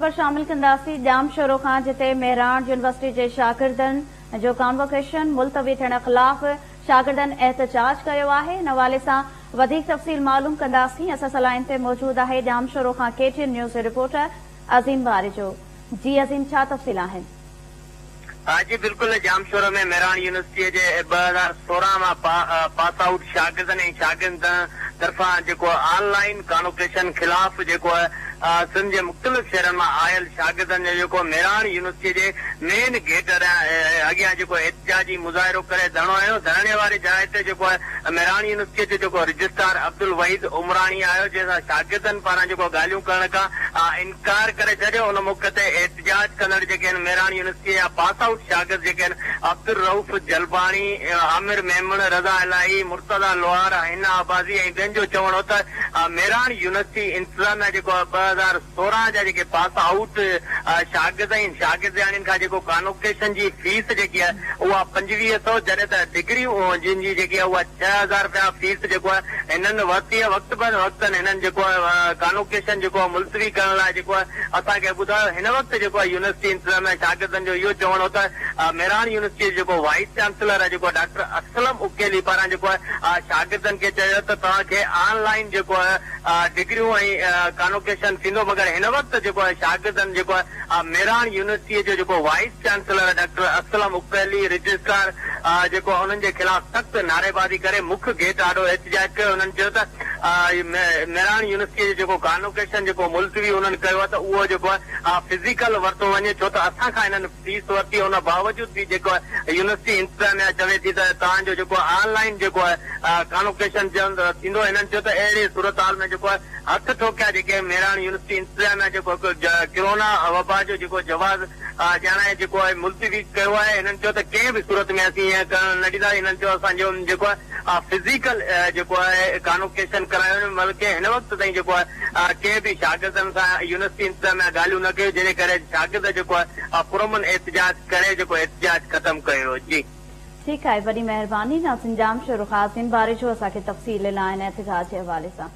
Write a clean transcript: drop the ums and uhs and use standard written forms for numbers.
पर शामिल कंदासीं जाम शोरो खां जिते मेहरान यूनिवर्सिटी के शागिर्दनि जो कॉन्वोकेशन मुलतवी थियण खिलाफ़ शागिर्दनि एहतजाज कयो आहे। इन हवाले सां वधीक तफ़सील मालूम कंदासीं। असां सां लाइन ते मौजूद आहे जाम शोरो खां KTN न्यूज़ रिपोर्टर अज़ीम बारिजो। जी अज़ीम, छा तफ़सील आहिनि? जी बिल्कुल, जाम शोरो में मेहरान यूनिवर्सिटी के 2016 में पास आउट शागिर्दनि ऐं शागिर्दनि तरफां जेको ऑनलाइन कॉन्वोकेशन खिलाफ़ जेको सिंध के मुख़्तलिफ़ शहरनि में आयल शागिर्दनि जो मेहरान यूनिवर्सिटी के मेन गेट अॻियां जेको एहतजाजी मुज़ाहिरो करे धरणो आयो। धरणे वारी जाइ ते जेको मेहरान यूनिवर्सिटी जो रजिस्ट्रार अब्दुल वहीद उमरानी आयो, जंहिंसां शागिर्दनि पारां जेको ॻाल्हियूं करण खां इनकार करे छॾियो। उन मौक़े ते एहतजाज कंदड़ जेके आहिनि मेहरान यूनिवर्सिटी जा पास आउट शागिर्द जेके आहिनि अब्दुल रऊफ़ जलबानी, आमिर मेमन, रज़ा इलाही, मुर्तज़ा लोहार, हिना आबादी ऐं ॿियनि जो चवणो हो त मेहरान यूनिवर्सिटी इंतज़ामिया जेको 2016 जा जेके पास आउट शागिर्द आहिनि शागिर्दियाणियुनि खां जेको कॉन्वोकेशन जी फीस जेकी आहे उहा 2500, जॾहिं त डिग्रियूं जिन जी जेकी आहे उहा 6000 रुपया फीस जेको आहे हिननि वरिती आहे। वक़्त ब वक़्तनि हिननि जेको कॉन्वोकेशन जेको मुलतवी करण लाइ जेको असांखे ॿुधायो। हिन वक़्तु जेको यूनिवर्सिटी इंतज़ामिया शागिर्दनि जो इहो चवणो हो त मेहरान यूनिवर्सिटी जेको वाइस चांसलर आहे जेको डॉक्टर असलम उकेली पारां जेको शागिर्दनि खे चयो त तव्हांखे ऑनलाइन जेको डिग्रियूं ऐं कॉन्वोकेशन थींदो, मगर हिन वक़्तु जेको शागिर्दनि जेको मेहरान यूनिवर्सिटी जो जेको vice chancellor doctor Aslam Ukeli registrar जेको उन्हनि जे खिलाफ़ सख़्त नारेबाज़ी करे मुख्य गेट आॾो एहतजाज कयो। उन्हनि चयो त मेहरान यूनिवर्सिटी जो जेको कॉन्वोकेशन जेको मुलतवी उन्हनि कयो आहे त उहो जेको फिज़िकल वरितो वञे, छो त असां खां हिननि फीस वरिती। उन बावजूद भी जेको यूनिवर्सिटी इंतज़ामिया चवे थी त तव्हांजो जेको ऑनलाइन जेको कॉन्वोकेशन थींदो। हिननि चयो त अहिड़ी सूरत हाल में जेको हथ ठोकिया जेके मेहरान यूनिवर्सिटी इंतज़ामिया जेको कोरोना वबा जो जेको जवाज़ ॼाणाए जेको मुलतवी कयो आहे। हिननि चयो त कंहिं बि सूरत में असीं ईअं करण न ॾींदा। हिननि चयो असांजो जेको फिज़िकल जेको कॉन्वोकेशन करायो, बल्कि हिन वक़्तु ताईं जेको कंहिं बि शागिर्दनि सां यूनिवर्सिटी इंतज़ामिया ॻाल्हियूं न कयो, जंहिं करे शागिर्द जेको पुरमन एहतजाज करे जेको एहतजाज ख़त्म कयो। जी ठीक है, वॾी महिरबानी। नाज़रीन, जाम शोरो ख़ासिन बारिजो असांखे तफ़सील ॾिना आहिनि एहतजाज जे हवाले सां।